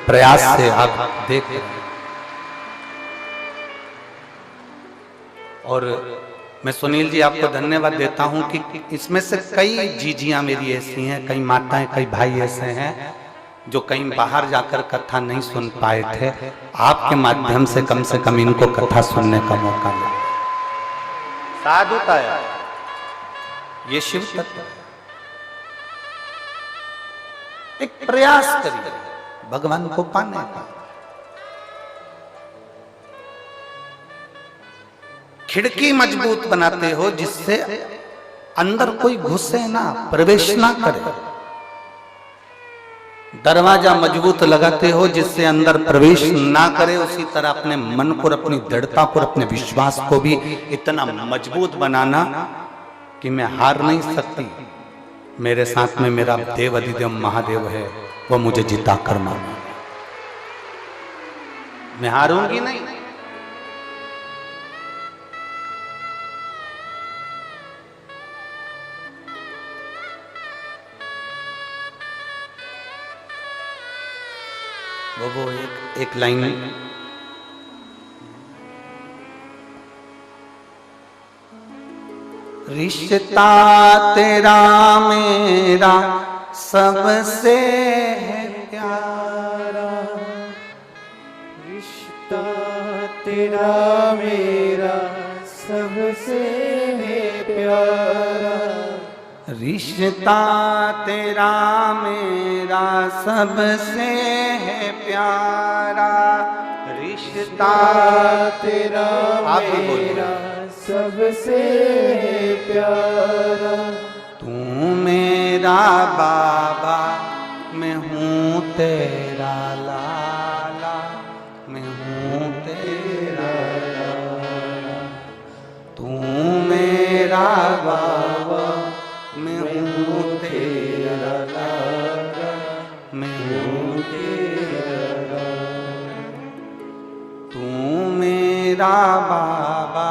प्रयास से आप देख रहे हैं। और मैं सुनील जी आपको धन्यवाद देता हूं कि इसमें से कई जीजियां मेरी ऐसी हैं, कई माताएं, कई भाई ऐसे हैं जो कहीं बाहर जाकर कथा नहीं सुन पाए थे। आपके माध्यम से कम इनको कथा सुनने का मौका मिला। साधुता है ये, शिव तत्व। एक प्रयास करिए भगवान को पाने का। खिड़की मजबूत बनाते हो जिससे अंदर कोई घुसे ना, प्रवेश ना करे। दरवाजा मजबूत लगाते हो जिससे अंदर प्रवेश ना करे। उसी तरह अपने मन को, अपनी दृढ़ता को, अपने विश्वास को भी इतना मजबूत बनाना कि मैं हार नहीं सकती। मेरे साथ में मेरा देव अधिदेव महादेव है, वो मुझे जिता कर माना, मैं हारूंगी नहीं। वो एक लाइन रिश्ता तेरा मेरा सबसे है प्यारा, रिश्ता तेरा मेरा सबसे है प्यारा, रिश्ता तेरा मेरा सबसे है प्यारा, रिश्ता तेरा मेरा सबसे है प्यारा। तू मेरा बाबा, मैं हूँ तेरा लाला, मैं हूँ तेरा लाला। तू मेरा बाबा, मैं हूँ तेरा लाला, मैं हूँ तेरा लाला। तू मेरा बाबा,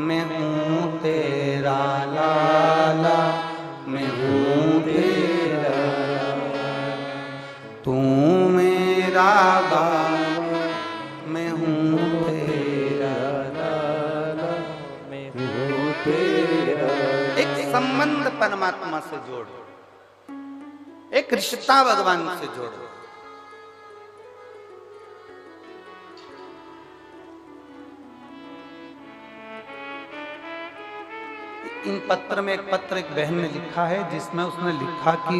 मैं हूँ मेरा लाला, मैं हूँ तेरा तू मेरा बाबा, मैं हूँ तेरा लाला, मैं हूँ तेरा। एक संबंध परमात्मा से जोड़ो, एक रिश्ता भगवान से जोड़ो। इन पत्र में एक पत्र एक बहन ने लिखा है, जिसमें उसने लिखा कि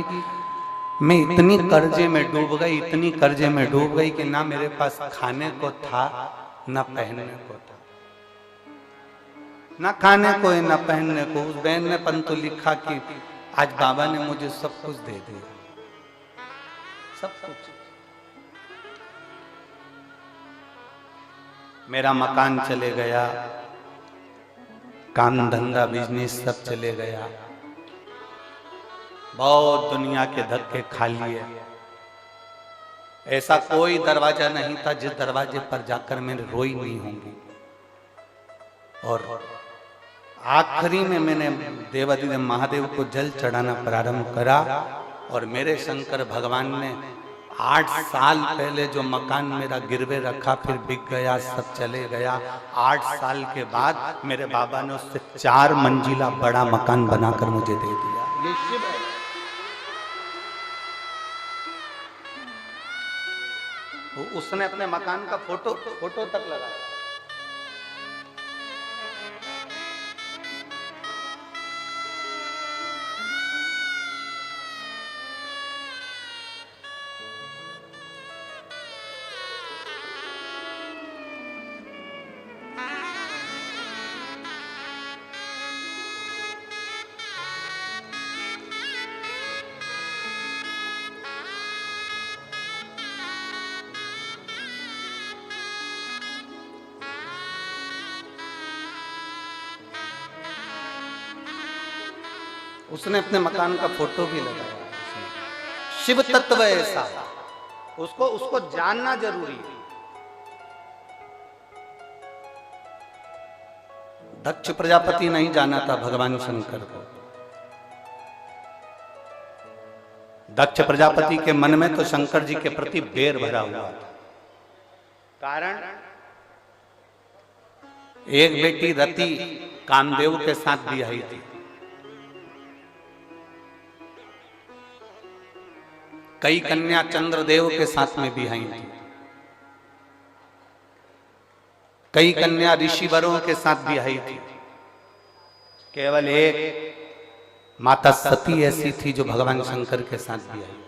मैं इतनी कर्जे में डूब गई, इतनी कर्जे में डूब गई कि ना मेरे पास खाने को था, ना पहनने को था, ना खाने को है ना पहनने को। उस बहन ने परंतु लिखा कि आज बाबा ने मुझे सब कुछ दे दिया, सब कुछ। मेरा मकान चले गया, काम धंधा बिजनेस सब चले गया, बहुत दुनिया के धक्के खा लिए। ऐसा कोई दरवाजा नहीं था जिस दरवाजे पर जाकर मैं रोई नहीं होंगी। और आखिरी में मैंने देवादिदेव महादेव को जल चढ़ाना प्रारंभ करा, और मेरे शंकर भगवान ने 8 साल पहले जो मकान मेरा गिरवे रखा, फिर बिक गया, सब चले गया। 8 साल के बाद मेरे बाबा ने उससे 4 मंजिला बड़ा मकान बनाकर मुझे दे दिया। ये शिव है। उसने अपने मकान का फोटो तक लगाया। उसने अपने मकान का फोटो भी लगाया। शिव तत्व ऐसा, उसको जानना जरूरी है। दक्ष प्रजापति नहीं जाना था भगवान शंकर को। दक्ष प्रजापति के मन में तो शंकर जी के प्रति बैर भरा हुआ था। कारण, एक बेटी रति कामदेव के साथ ब्याही थी। कई कन्या चंद्रदेव के साथ में ब्याही थी। कई कन्या ऋषिवरों के साथ ब्याही थी। केवल एक माता सती ऐसी थी जो भगवान शंकर के साथ ब्याही।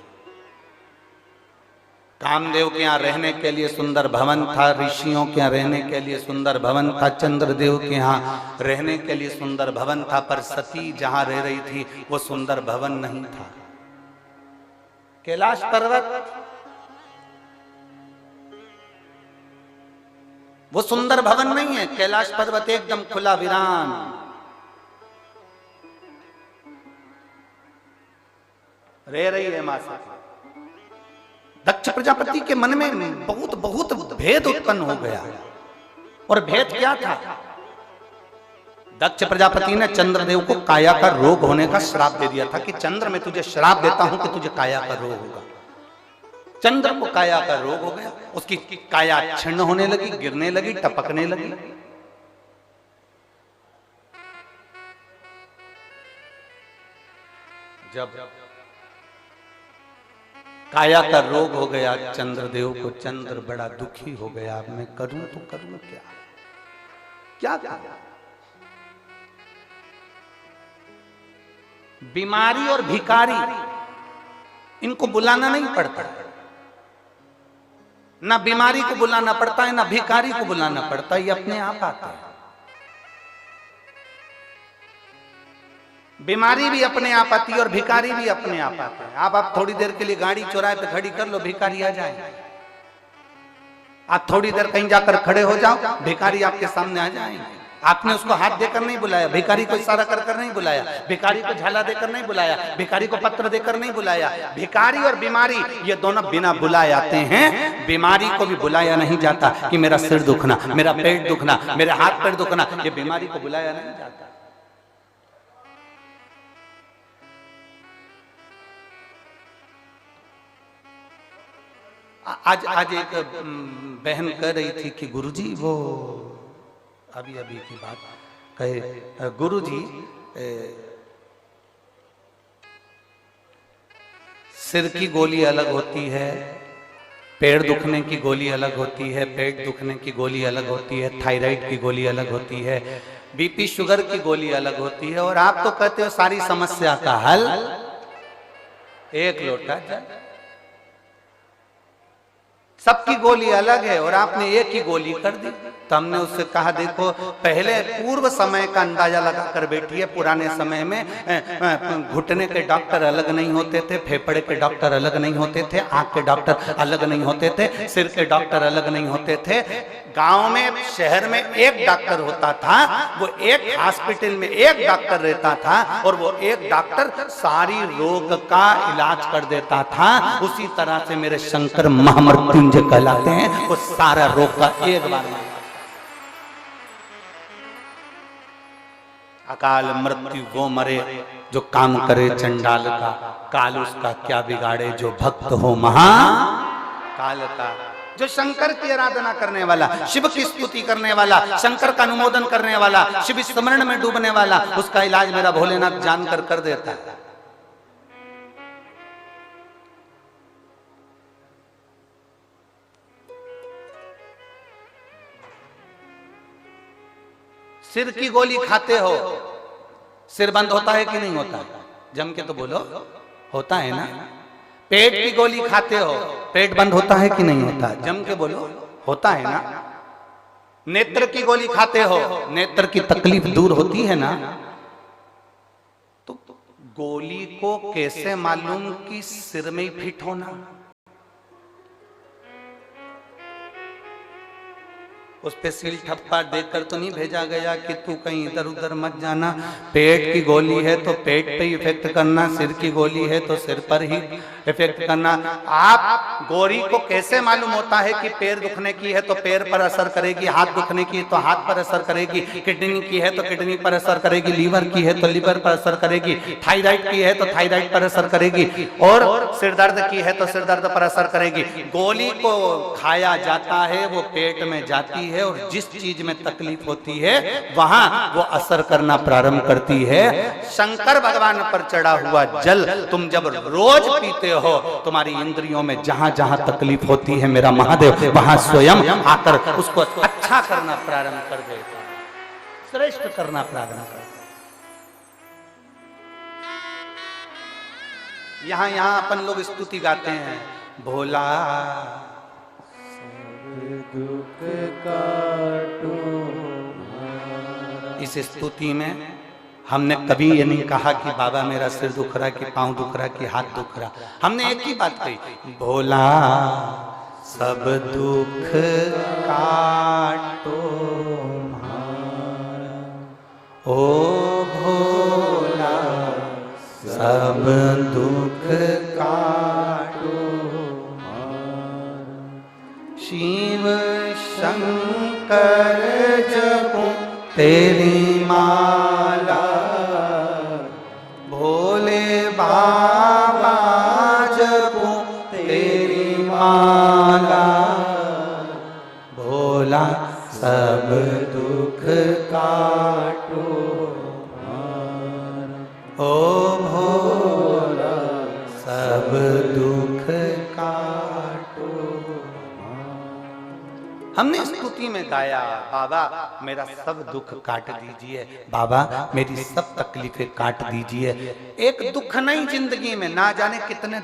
कामदेव के यहाँ रहने के लिए सुंदर भवन था, ऋषियों के यहाँ रहने के लिए सुंदर भवन था, चंद्रदेव के यहाँ रहने के लिए सुंदर भवन था, पर सती जहां रह रही थी वो सुंदर भवन नहीं था। कैलाश पर्वत वो सुंदर भवन नहीं है। कैलाश पर्वत एकदम खुला वीरान। रह रही है मां सती। दक्ष प्रजापति के मन में बहुत बहुत भेद उत्पन्न हो गया। और भेद क्या था? दक्ष प्रजापति ने चंद्रदेव को काया का रोग होने का श्राप दे दिया था कि चंद्र, मैं तुझे श्राप देता हूं कि तुझे काया का रोग होगा। चंद्र को काया का रोग हो गया। उसकी काया छिन्न होने लगी, गिरने लगी, टपकने लगी। जब काया का रोग हो गया चंद्रदेव को, चंद्र बड़ा दुखी हो गया। अब मैं करूं तो करूं क्या? क्या करूं? बीमारी और भिखारी, इनको बुलाना नहीं पड़ता। ना बीमारी को बुलाना पड़ता है, ना भिखारी को बुलाना पड़ता है, ये अपने आप आता है। बीमारी भी अपने आप आती है और भिखारी भी अपने आप आता है। आप थोड़ी देर के लिए गाड़ी चौराहे पे खड़ी कर लो, भिखारी आ जाए। आप थोड़ी देर कहीं जाकर खड़े हो जाओ, भिखारी आपके सामने आ जाएंगे। आपने उसको हाथ देकर नहीं बुलाया, भिखारी को इशारा कर कर नहीं बुलाया, भिखारी को झाला देकर नहीं बुलाया, भिखारी को पत्र देकर नहीं बुलाया। भिखारी और बीमारी ये दोनों बिना बुलाए आते हैं। बीमारी को भी बुलाया नहीं जाता कि मेरा सिर दुखना, मेरा पेट दुखना, मेरे हाथ पैर दुखना, ये बीमारी को बुलाया नहीं जाता। आज एक बहन कह रही थी कि गुरुजी वो अभी की बात कहे, गुरुजी सिर की गोली अलग होती है, पेड़ दुखने की गोली अलग होती है, पेट दुखने की गोली अलग होती है, थायराइड की गोली अलग होती है, बीपी शुगर की गोली अलग होती है, और आप तो कहते हो सारी समस्या का हल एक लोटा जल। सबकी गोली अलग है और आपने एक ही गोली कर दी। तो हमने उससे कहा देखो पहले पूर्व समय का अंदाजा लगा कर बैठिए। पुराने समय में घुटने के डॉक्टर अलग नहीं होते थे, फेफड़े के डॉक्टर अलग नहीं होते थे, आंख के डॉक्टर अलग नहीं होते थे, सिर के डॉक्टर अलग नहीं होते थे। गांव में शहर में एक डॉक्टर होता था, वो एक हॉस्पिटल में एक डॉक्टर रहता था और वो एक डॉक्टर सारी रोग का इलाज कर देता था। उसी तरह से मेरे शंकर महामृत्युंजय कहलाते हैं, वो सारा रोग का एक बार में अकाल मृत्यु वो मरे जो काम करे चंडाल का, काल उसका क्या बिगाड़े जो भक्त हो महा काल का। जो शंकर की आराधना करने वाला, शिव की स्तुति करने वाला, शंकर का अनुमोदन करने वाला, शिव स्मरण में डूबने वाला, उसका इलाज मेरा भोलेनाथ जानकर कर देता है। सिर की गोली खाते हो, सिर बंद होता है कि नहीं होता? जम के तो बोलो, होता है ना। पेट की गोली खाते हो, पेट बंद होता है कि नहीं होता? जम के बोलो, होता है ना। नेत्र की गोली खाते हो, नेत्र की तकलीफ दूर होती है ना। तो गोली को कैसे मालूम कि सिर में ही फिट होना? उस पे सील ठप्पा देकर तो नहीं भेजा गया कि तू कहीं इधर उधर मत जाना। पेट की गोली है तो पेट पे ही इफेक्ट करना, सिर की गोली है तो सिर पर ही इफेक्ट करना। आप गोली को कैसे मालूम होता है कि पैर दुखने की है तो पैर पर असर करेगी, हाथ दुखने की है तो हाथ पर असर करेगी, किडनी की है तो किडनी पर असर करेगी, लीवर की है तो लीवर पर असर करेगी, थायराइड की है तो थायराइड पर असर करेगी, और सिर दर्द की है तो सिर दर्द पर असर करेगी। गोली को खाया जाता है, वो पेट में जाती है और जिस चीज में तकलीफ होती है वहां वो असर करना प्रारंभ करती है। शंकर भगवान पर चढ़ा हुआ जल तुम जब रोज पीते हो, तुम्हारी इंद्रियों में जहां जहां तकलीफ होती है मेरा महादेव वहां स्वयं आकर उसको अच्छा करना प्रारंभ कर देता है, श्रेष्ठ करना प्रारंभ कर देता है। यहां अपन लोग स्तुति गाते हैं, भोला दुख काटो। इस स्तुति में हमने कभी ये नहीं कहा कि बाबा मेरा सिर दुख रहा, कि पांव दुख रहा, कि हाथ दुख रहा। हमने एक ही बात कही, भोला सब दुख काटो ओ भोला सब दुख काटो। शिव शंकर जपो तेरी माला, भोले बाबा जपो तेरी माला, भोला सब दुख काटो ओ भोला सब दुख काटो। हमने स्तुति में गाया, बाबा मेरा सब दुख काट दीजिए, बाबा मेरी सब तकलीफें काट दीजिए। एक दुख नहीं जिंदगी में, ना जाने कितने